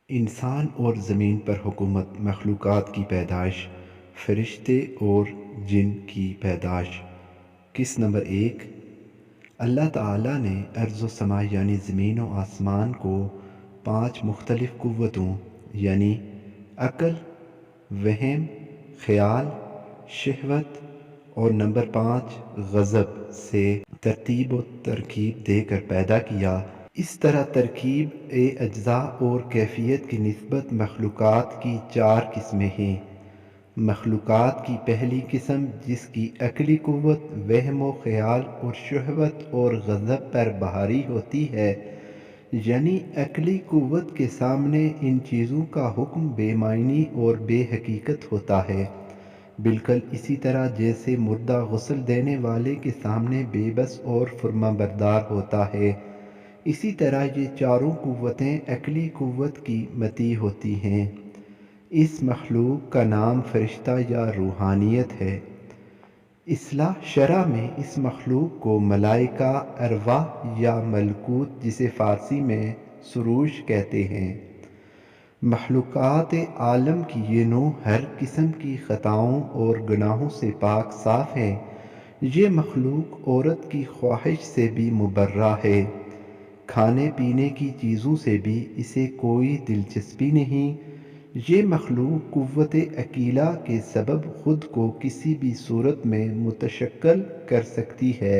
انسان اور زمین پر حکومت، مخلوقات کی پیدائش، فرشتے اور جن کی پیدائش۔ قسط نمبر 1، اللہ تعالیٰ نے ارض و سماء یعنی زمین و آسمان کو 5 مختلف قوتوں یعنی عقل، وہم، خیال، شہوت اور نمبر 5 غضب سے ترتیب و ترکیب دے کر پیدا کیا۔ اس طرح ترکیب اجزاء اور کیفیت کی نسبت مخلوقات کی 4 قسمیں ہیں۔ مخلوقات کی پہلی قسم جس کی عقلی قوت وہم و خیال اور شہوت اور غضب پر بھاری ہوتی ہے، یعنی عقلی قوت کے سامنے ان چیزوں کا حکم بے معنی اور بے حقیقت ہوتا ہے، بالکل اسی طرح جیسے مردہ غسل دینے والے کے سامنے بے بس اور فرمانبردار ہوتا ہے، اسی طرح یہ چاروں قوتیں عقلی قوت کی مطیع ہوتی ہیں۔ اس مخلوق کا نام فرشتہ یا روحانیت ہے۔ اصطلاح شرع میں اس مخلوق کو ملائکہ، ارواح یا ملکوت جسے فارسی میں سروش کہتے ہیں۔ مخلوقات عالم کی یہ نوع ہر قسم کی خطاؤں اور گناہوں سے پاک صاف ہے۔ یہ مخلوق عورت کی خواہش سے بھی مبرہ ہے، کھانے پینے کی چیزوں سے بھی اسے کوئی دلچسپی نہیں۔ یہ مخلوق قوت عقیلہ کے سبب خود کو کسی بھی صورت میں متشکل کر سکتی ہے۔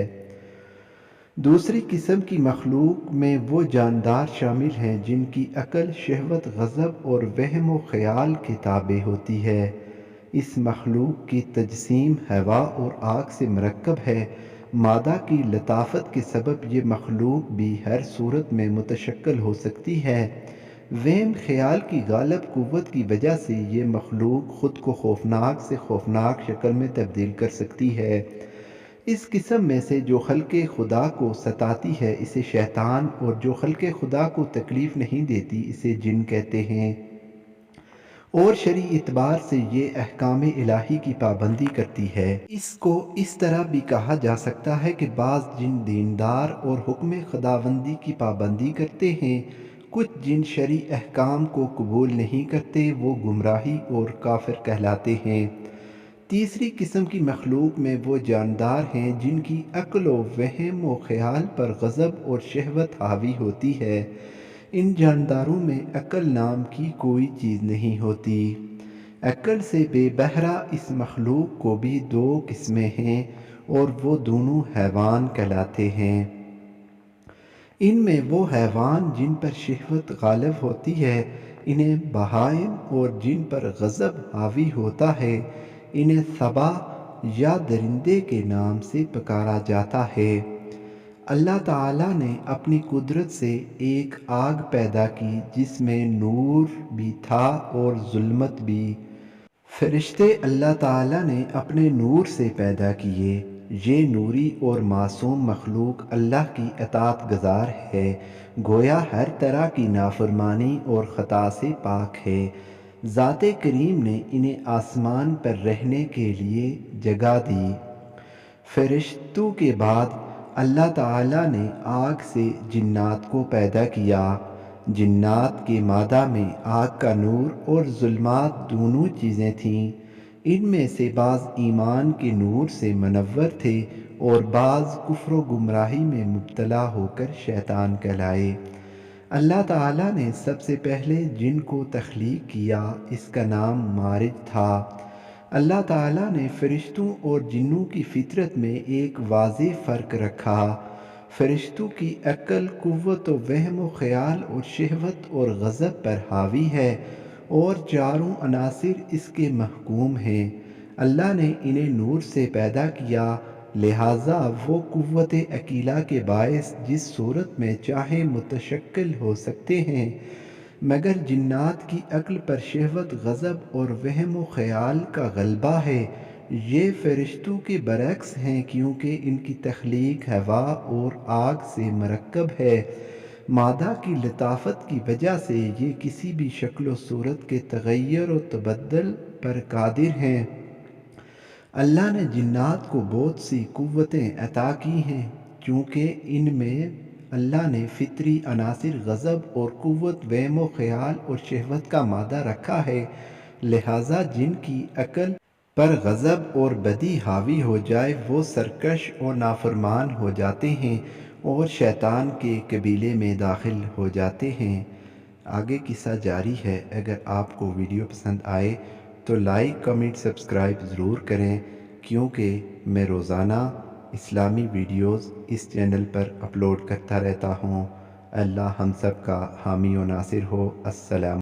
دوسری قسم کی مخلوق میں وہ جاندار شامل ہیں جن کی عقل، شہوت، غضب اور وہم و خیال کے تابع ہوتی ہے۔ اس مخلوق کی تجسیم ہوا اور آگ سے مرکب ہے۔ مادہ کی لطافت کے سبب یہ مخلوق بھی ہر صورت میں متشکل ہو سکتی ہے۔ وہم خیال کی غالب قوت کی وجہ سے یہ مخلوق خود کو خوفناک سے خوفناک شکل میں تبدیل کر سکتی ہے۔ اس قسم میں سے جو خلق خدا کو ستاتی ہے اسے شیطان، اور جو خلق خدا کو تکلیف نہیں دیتی اسے جن کہتے ہیں، اور شرعی اعتبار سے یہ احکام الہی کی پابندی کرتی ہے۔ اس کو اس طرح بھی کہا جا سکتا ہے کہ بعض جن دیندار اور حکم خداوندی کی پابندی کرتے ہیں، کچھ جن شرعی احکام کو قبول نہیں کرتے، وہ گمراہی اور کافر کہلاتے ہیں۔ تیسری قسم کی مخلوق میں وہ جاندار ہیں جن کی عقل و وہم و خیال پر غضب اور شہوت حاوی ہوتی ہے۔ ان جانداروں میں عقل نام کی کوئی چیز نہیں ہوتی۔ عقل سے بے بہرہ اس مخلوق کو بھی 2 قسمیں ہیں اور وہ دونوں حیوان کہلاتے ہیں۔ ان میں وہ حیوان جن پر شہوت غالب ہوتی ہے انہیں بہائم، اور جن پر غضب حاوی ہوتا ہے انہیں سبع یا درندے کے نام سے پکارا جاتا ہے۔ اللہ تعالیٰ نے اپنی قدرت سے ایک آگ پیدا کی جس میں نور بھی تھا اور ظلمت بھی۔ فرشتے اللہ تعالیٰ نے اپنے نور سے پیدا کیے۔ یہ نوری اور معصوم مخلوق اللہ کی اطاعت گزار ہے، گویا ہر طرح کی نافرمانی اور خطا سے پاک ہے۔ ذات کریم نے انہیں آسمان پر رہنے کے لیے جگہ دی۔ فرشتوں کے بعد اللہ تعالیٰ نے آگ سے جنات کو پیدا کیا۔ جنات کے مادہ میں آگ کا نور اور ظلمات دونوں چیزیں تھیں۔ ان میں سے بعض ایمان کے نور سے منور تھے اور بعض کفر و گمراہی میں مبتلا ہو کر شیطان کہلائے۔ اللہ تعالیٰ نے سب سے پہلے جن کو تخلیق کیا، اس کا نام مارج تھا۔ اللہ تعالیٰ نے فرشتوں اور جنوں کی فطرت میں ایک واضح فرق رکھا۔ فرشتوں کی عقل، قوت و وہم و خیال اور شہوت اور غضب پر حاوی ہے، اور چاروں عناصر اس کے محکوم ہیں۔ اللہ نے انہیں نور سے پیدا کیا، لہٰذا وہ قوت عقیلہ کے باعث جس صورت میں چاہے متشکل ہو سکتے ہیں، مگر جنات کی عقل پر شہوت، غضب اور وہم و خیال کا غلبہ ہے۔ یہ فرشتوں کے برعکس ہیں کیونکہ ان کی تخلیق ہوا اور آگ سے مرکب ہے۔ مادہ کی لطافت کی وجہ سے یہ کسی بھی شکل و صورت کے تغیر و تبدل پر قادر ہیں۔ اللہ نے جنات کو بہت سی قوتیں عطا کی ہیں چونکہ ان میں اللہ نے فطری عناصر غضب اور قوت، وہم و خیال اور شہوت کا مادہ رکھا ہے، لہٰذا جن کی عقل پر غضب اور بدی حاوی ہو جائے وہ سرکش اور نافرمان ہو جاتے ہیں اور شیطان کے قبیلے میں داخل ہو جاتے ہیں۔ آگے قصہ جاری ہے۔ اگر آپ کو ویڈیو پسند آئے تو لائک، کمنٹ، سبسکرائب ضرور کریں، کیونکہ میں روزانہ اسلامی ویڈیوز اس چینل پر اپلوڈ کرتا رہتا ہوں۔ اللہ ہم سب کا حامی و ناصر ہو۔ السلام